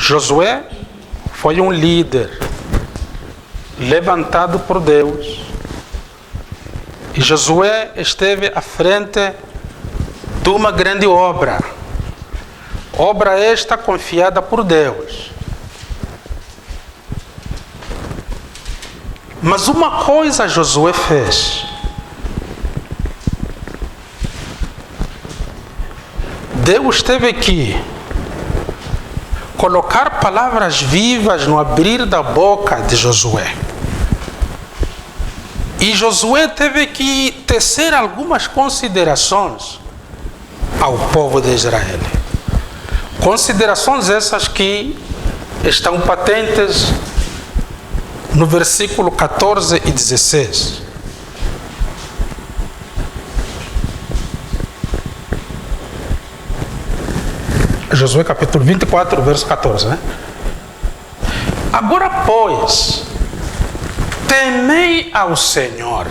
Josué foi um líder levantado por Deus. E Josué esteve à frente de uma grande obra. Obra esta confiada por Deus. Mas uma coisa Josué fez. Deus teve que colocar palavras vivas no abrir da boca de Josué. E Josué teve que tecer algumas considerações ao povo de Israel. Considerações essas que estão patentes no versículo 14 e 16. Josué capítulo 24, verso 14, né? Agora, pois, temei ao Senhor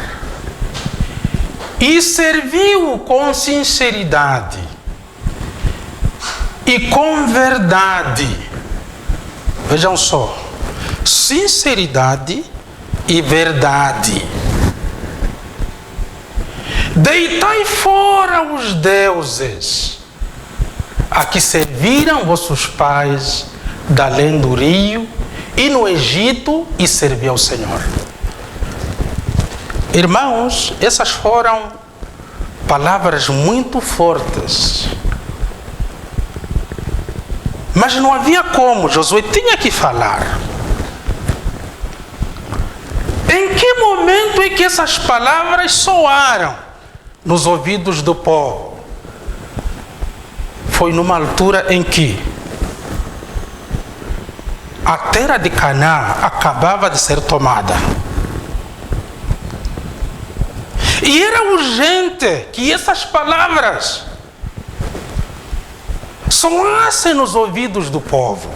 e servi-o com sinceridade e com verdade. Vejam só, sinceridade e verdade. Deitai fora os deuses a que serviram vossos pais da além do rio e no Egito, e servi ao Senhor. Irmãos, essas foram palavras muito fortes. Mas não havia como, Josué tinha que falar. Em que momento é que essas palavras soaram nos ouvidos do povo? Foi numa altura em que a terra de Canaã acabava de ser tomada. E era urgente que essas palavras soassem nos ouvidos do povo.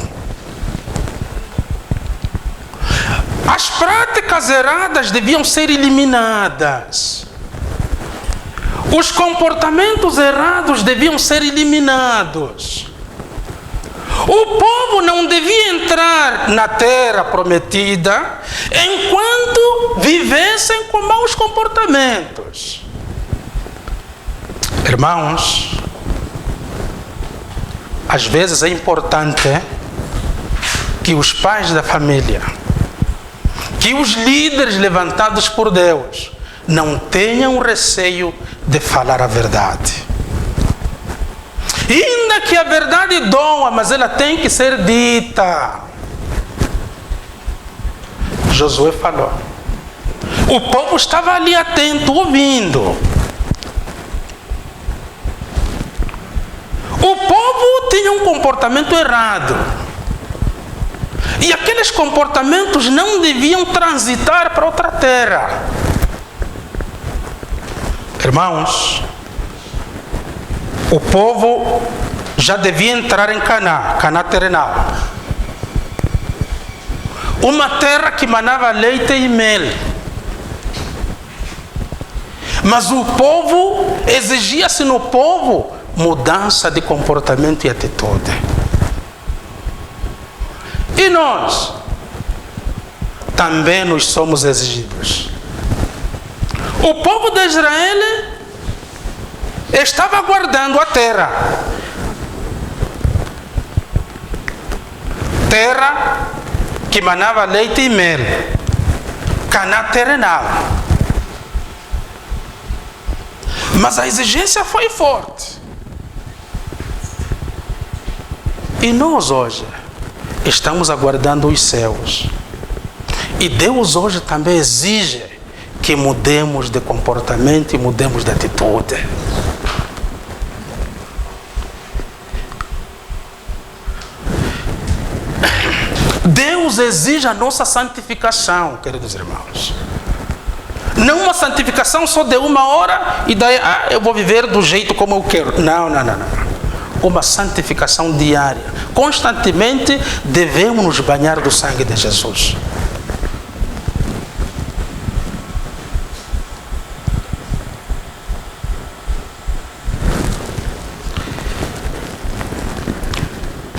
As práticas erradas deviam ser eliminadas. Os comportamentos errados deviam ser eliminados. O povo não devia entrar na terra prometida enquanto vivessem com maus comportamentos. Irmãos, às vezes é importante que os pais da família, que os líderes levantados por Deus, não tenham receio de falar a verdade. Ainda que a verdade doa, mas ela tem que ser dita. Josué falou. O povo estava ali atento, ouvindo. O povo tinha um comportamento errado. E aqueles comportamentos não deviam transitar para outra terra. Irmãos, o povo já devia entrar em Canaã, Canaã terrenal. Uma terra que manava leite e mel. Mas o povo, exigia-se no povo mudança de comportamento e atitude. E nós também nos somos exigidos. O povo de Israel estava aguardando a terra. Terra que manava leite e mel. Canaã terrenal. Mas a exigência foi forte. E nós hoje estamos aguardando os céus. E Deus hoje também exige que mudemos de comportamento e mudemos de atitude. Deus exige a nossa santificação, queridos irmãos. Não uma santificação só de uma hora e daí eu vou viver do jeito como eu quero. Não. Uma santificação diária. Constantemente devemos nos banhar do sangue de Jesus.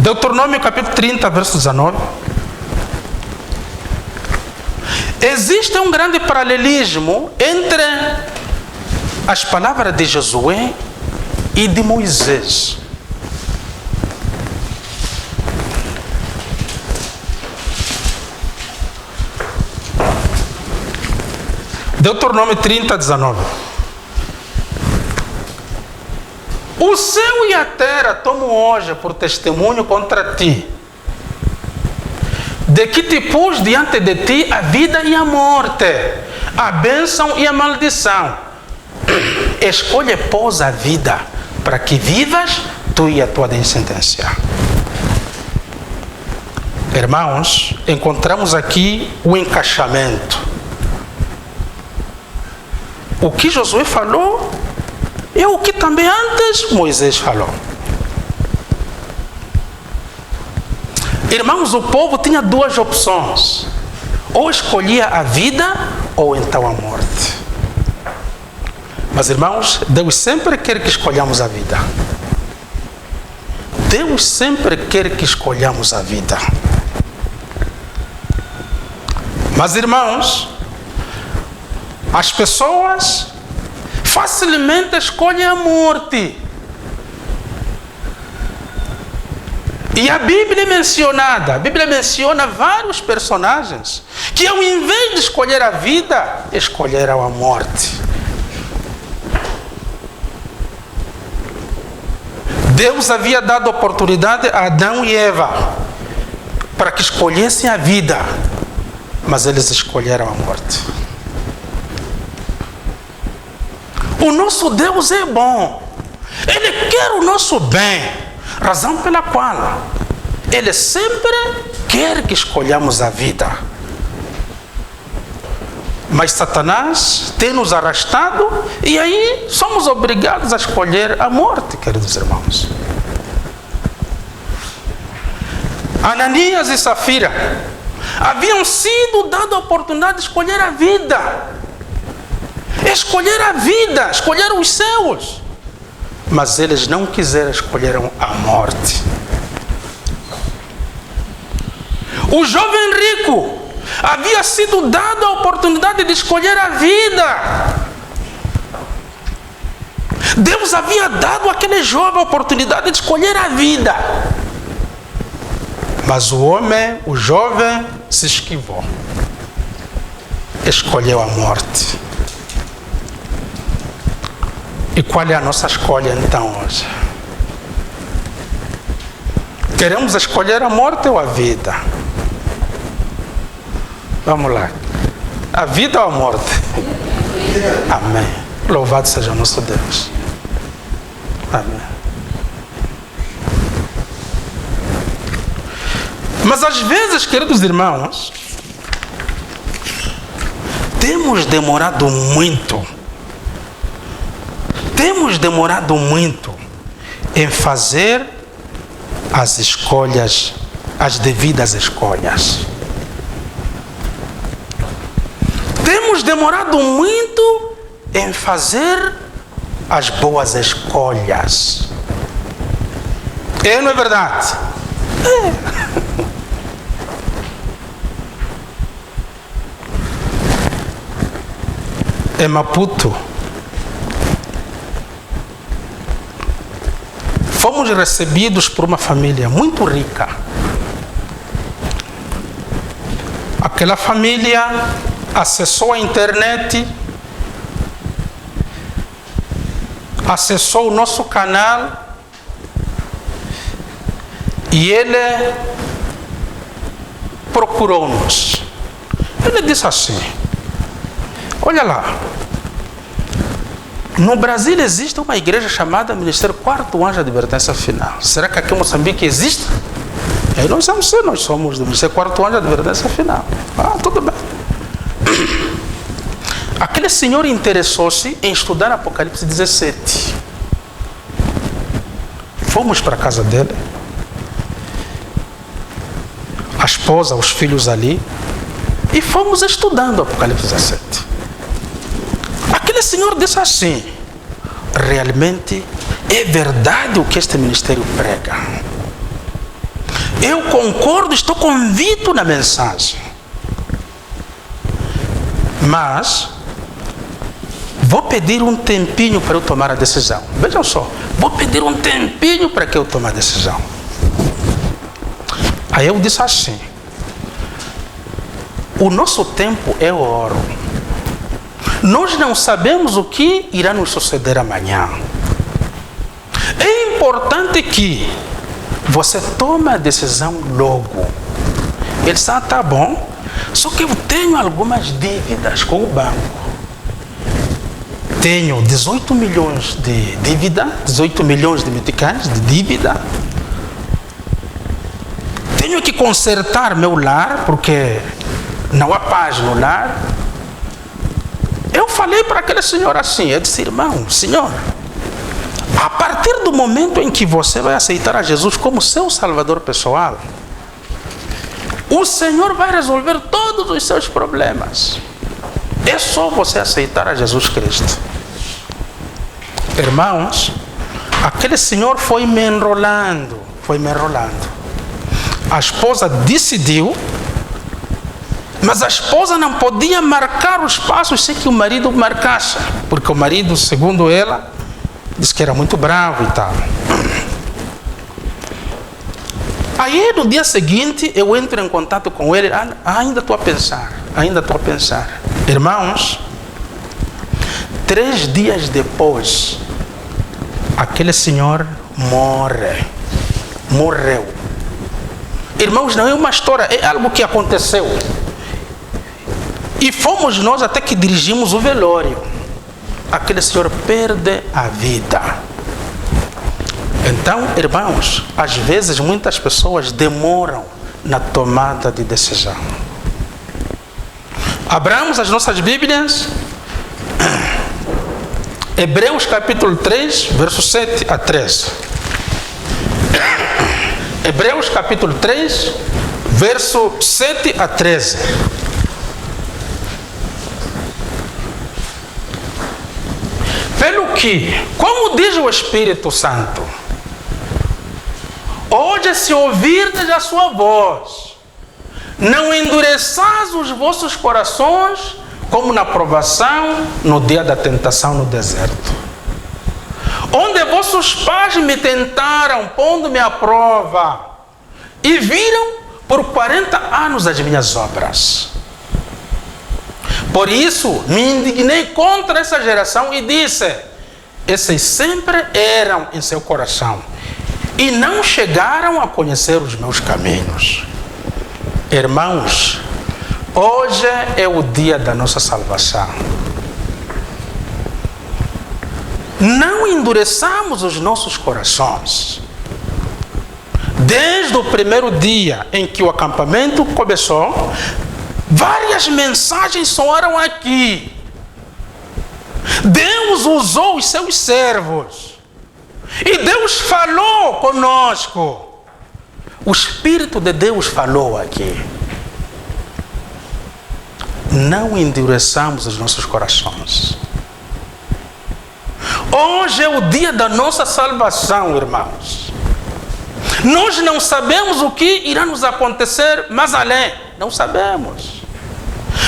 Deuteronômio capítulo 30, verso 19. Existe um grande paralelismo entre as palavras de Josué e de Moisés. Deuteronômio 30, 19. O céu e a terra tomam hoje por testemunho contra ti, de que te pus diante de ti a vida e a morte, a bênção e a maldição. Escolhe, pois, a vida, para que vivas tu e a tua descendência. Irmãos, encontramos aqui o encaixamento. O que Josué falou é o que também antes Moisés falou. Irmãos, o povo tinha duas opções: ou escolhia a vida ou então a morte. Mas, irmãos, Deus sempre quer que escolhamos a vida. Deus sempre quer que escolhamos a vida. Mas, irmãos, as pessoas facilmente escolhem a morte. E a Bíblia menciona vários personagens que, ao invés de escolher a vida, escolheram a morte. Deus havia dado oportunidade a Adão e Eva para que escolhessem a vida, mas eles escolheram a morte. O nosso Deus é bom. Ele quer o nosso bem, razão pela qual Ele sempre quer que escolhamos a vida. Mas Satanás tem nos arrastado e aí somos obrigados a escolher a morte, queridos irmãos. Ananias e Safira haviam sido dado a oportunidade de escolher a vida. Escolher a vida, escolher os céus. Mas eles não quiseram, escolheram a morte. O jovem rico havia sido dado a oportunidade de escolher a vida. Deus havia dado àquele jovem a oportunidade de escolher a vida. Mas o jovem, se esquivou. Escolheu a morte. E qual é a nossa escolha então hoje? Queremos escolher a morte ou a vida? Vamos lá. A vida ou a morte? Amém. Louvado seja o nosso Deus. Amém. Mas às vezes, queridos irmãos, temos demorado muito em fazer as escolhas, as devidas escolhas. Temos demorado muito em fazer as boas escolhas. É, não é verdade? É. Em Maputo, fomos recebidos por uma família muito rica. Aquela família acessou a internet, acessou o nosso canal e ele procurou-nos. Ele disse assim: olha lá, no Brasil existe uma igreja chamada Ministério Quarto Anjo de Advertência Final. Será que aqui em Moçambique existe? Aí nós somos do Ministério Quarto Anjo de Advertência Final. Ah, tudo bem. Aquele senhor interessou-se em estudar Apocalipse 17. Fomos para a casa dele, a esposa, os filhos ali, e fomos estudando Apocalipse 17. Aquele senhor disse assim: realmente é verdade o que este ministério prega. Eu concordo, estou convicto na mensagem. Mas vou pedir um tempinho para eu tomar a decisão. Vejam só, vou pedir um tempinho para que eu tome a decisão. Aí eu disse assim: o nosso tempo é ouro. Nós não sabemos o que irá nos suceder amanhã. É importante que você tome a decisão logo. Ele disse: ah, tá bom, só que eu tenho algumas dívidas com o banco. Tenho 18 milhões de dívida, 18 milhões de meticais de dívida. Tenho que consertar meu lar, porque não há paz no lar. Eu falei para aquele senhor assim, eu disse: irmão, senhor, a partir do momento em que você vai aceitar a Jesus como seu salvador pessoal, o Senhor vai resolver todos os seus problemas. É só você aceitar a Jesus Cristo. Irmãos, aquele senhor foi me enrolando. A esposa decidiu, mas a esposa não podia marcar os passos sem que o marido marcasse, porque o marido, segundo ela, disse que era muito bravo e tal. Aí no dia seguinte eu entro em contato com ele. Ainda estou a pensar. Irmãos, 3 dias depois, aquele senhor morreu. Irmãos, não é uma história, é algo que aconteceu. E fomos nós até que dirigimos o velório. Aquele senhor perde a vida. Então, irmãos, às vezes muitas pessoas demoram na tomada de decisão. Abramos as nossas Bíblias. Hebreus capítulo 3, verso 7 a 13. Hebreus capítulo 3, verso 7 a 13. Pelo que, como diz o Espírito Santo, hoje se ouvirdes a sua voz, não endureçais os vossos corações, como na provação, no dia da tentação no deserto, onde vossos pais me tentaram, pondo-me à prova, e viram por 40 anos as minhas obras. Por isso me indignei contra essa geração e disse: esses sempre eram em seu coração, e não chegaram a conhecer os meus caminhos. Irmãos, hoje é o dia da nossa salvação. Não endureçamos os nossos corações. Desde o primeiro dia em que o acampamento começou, várias mensagens soaram aqui. Deus usou os seus servos. E Deus falou conosco. O Espírito de Deus falou aqui. Não endureçamos os nossos corações. Hoje é o dia da nossa salvação, irmãos. Nós não sabemos o que irá nos acontecer mais além. Não sabemos.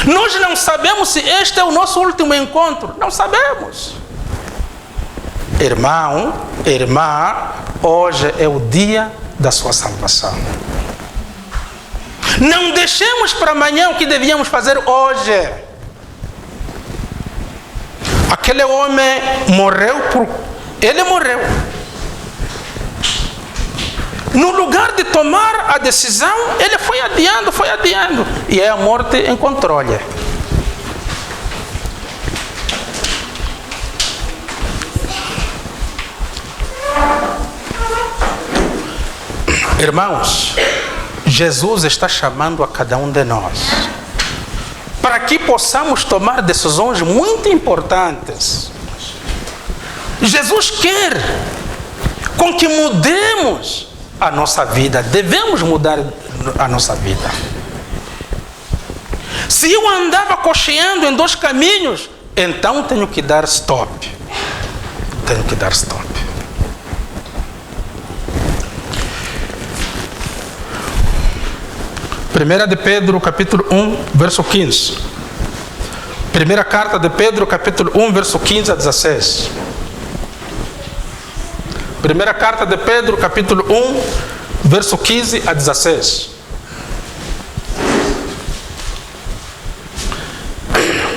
Nós não sabemos se este é o nosso último encontro. Não sabemos. Irmão, irmã, hoje é o dia da sua salvação. Não deixemos para amanhã o que devíamos fazer hoje. Aquele homem morreu ele morreu. No lugar de tomar a decisão, ele foi adiando. E é a morte em controle. Irmãos, Jesus está chamando a cada um de nós para que possamos tomar decisões muito importantes. Jesus quer com que mudemos a nossa vida. Devemos mudar a nossa vida. Se eu andava cocheando em 2 caminhos, então tenho que dar stop. 1 de Pedro, capítulo 1, verso 15. Primeira carta de Pedro, capítulo 1, verso 15 a 16. Primeira carta de Pedro, capítulo 1, verso 15 a 16.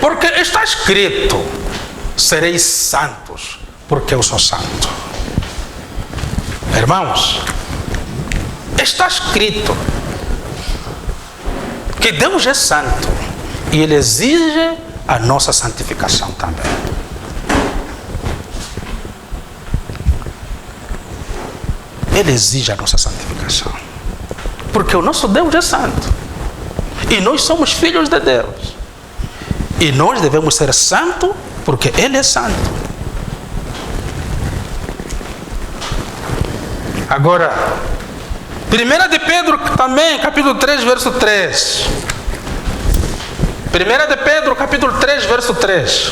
Porque está escrito: sereis santos, porque eu sou santo. Irmãos, está escrito que Deus é santo e Ele exige a nossa santificação também. Ele exige a nossa santificação, porque o nosso Deus é santo e nós somos filhos de Deus, e nós devemos ser santos porque Ele é santo. Agora, 1 de Pedro também, capítulo 3, verso 3. 1 de Pedro, capítulo 3, verso 3.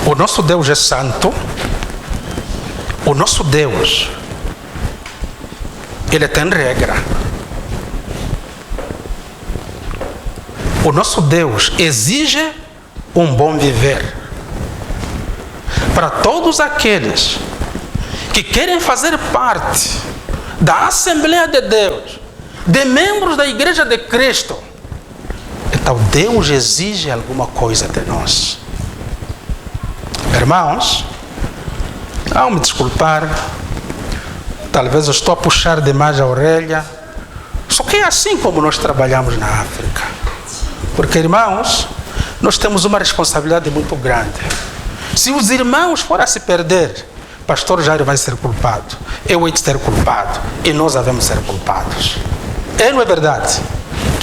O nosso Deus é santo. O nosso Deus, Ele tem regra. O nosso Deus exige um bom viver para todos aqueles que querem fazer parte da Assembleia de Deus, de membros da Igreja de Cristo. Então Deus exige alguma coisa de nós. Irmãos, ao me desculpar, talvez eu estou a puxar demais a orelha, só que é assim como nós trabalhamos na África. Porque, irmãos, nós temos uma responsabilidade muito grande. Se os irmãos forem a se perder, pastor Jairo vai ser culpado, eu hei de ser culpado, e nós devemos ser culpados. Não é verdade?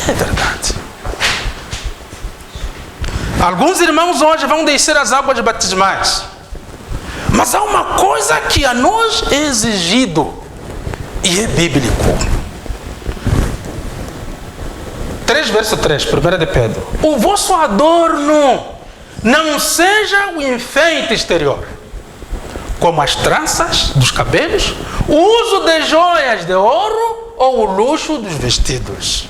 É verdade. Alguns irmãos hoje vão descer as águas batismais, mas há uma coisa que a nós é exigido, e é bíblico. 3, verso 3, 1 de Pedro. O vosso adorno não seja o enfeite exterior, como as tranças dos cabelos, o uso de joias de ouro ou o luxo dos vestidos.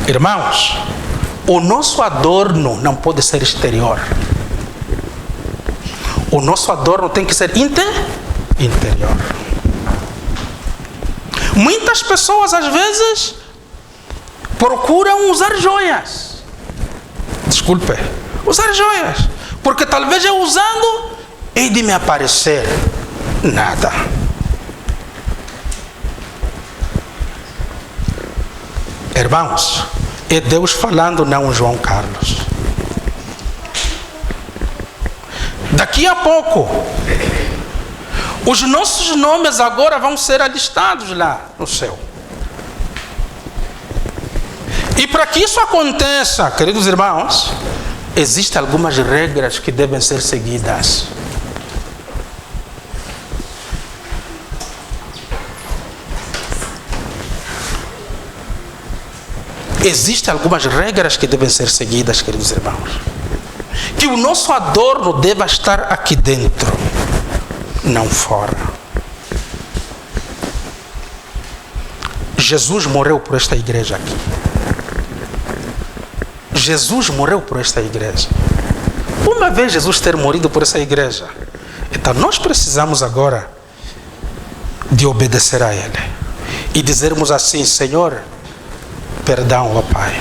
Irmãos, o nosso adorno não pode ser exterior. O nosso adorno tem que ser interior. Muitas pessoas às vezes procuram usar joias. Desculpe, usar joias, porque talvez eu usando hei de me aparecer nada. Irmãos, é Deus falando, não João Carlos. Daqui a pouco, os nossos nomes agora vão ser alistados lá no céu. E para que isso aconteça, queridos irmãos, existem algumas regras que devem ser seguidas. Existem algumas regras que devem ser seguidas, queridos irmãos. Que o nosso adorno deva estar aqui dentro, não fora. Jesus morreu por esta igreja aqui. Jesus morreu por esta igreja. Uma vez Jesus ter morrido por essa igreja, então nós precisamos agora de obedecer a Ele e dizermos assim: Senhor, perdão, ó Pai,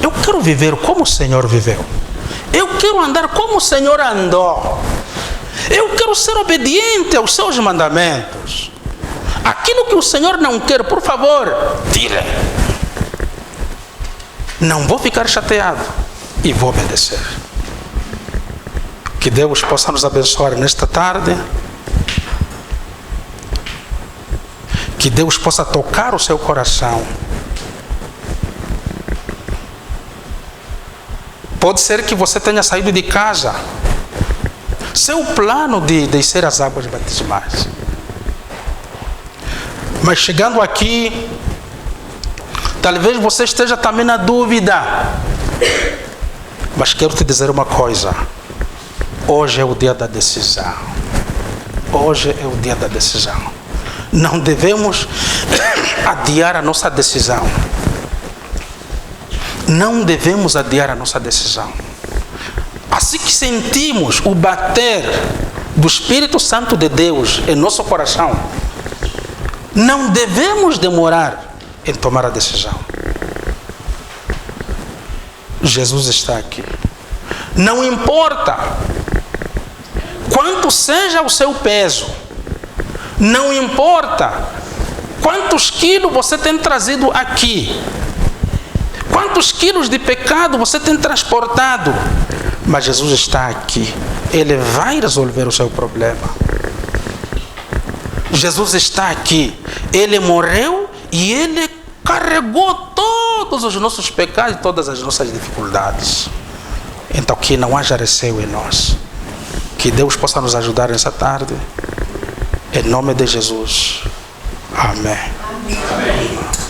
eu quero viver como o Senhor viveu, eu quero andar como o Senhor andou, eu quero ser obediente aos seus mandamentos. Aquilo que o Senhor não quer, por favor, tire. Não vou ficar chateado e vou obedecer. Que Deus possa nos abençoar nesta tarde. Que Deus possa tocar o seu coração. Pode ser que você tenha saído de casa sem o plano de descer as águas batismais. Mas chegando aqui, talvez você esteja também na dúvida. Mas quero te dizer uma coisa. Hoje é o dia da decisão. Hoje é o dia da decisão. Não devemos adiar a nossa decisão. Não devemos adiar a nossa decisão. Assim que sentimos o bater do Espírito Santo de Deus em nosso coração, não devemos demorar em tomar a decisão. Jesus está aqui. Não importa quanto seja o seu peso, não importa quantos quilos você tem trazido aqui, quantos quilos de pecado você tem transportado, mas Jesus está aqui. Ele vai resolver o seu problema. Jesus está aqui. Ele morreu e Ele carregou todos os nossos pecados e todas as nossas dificuldades. Então que não haja receio em nós. Que Deus possa nos ajudar nessa tarde. Em nome de Jesus. Amém. Amém.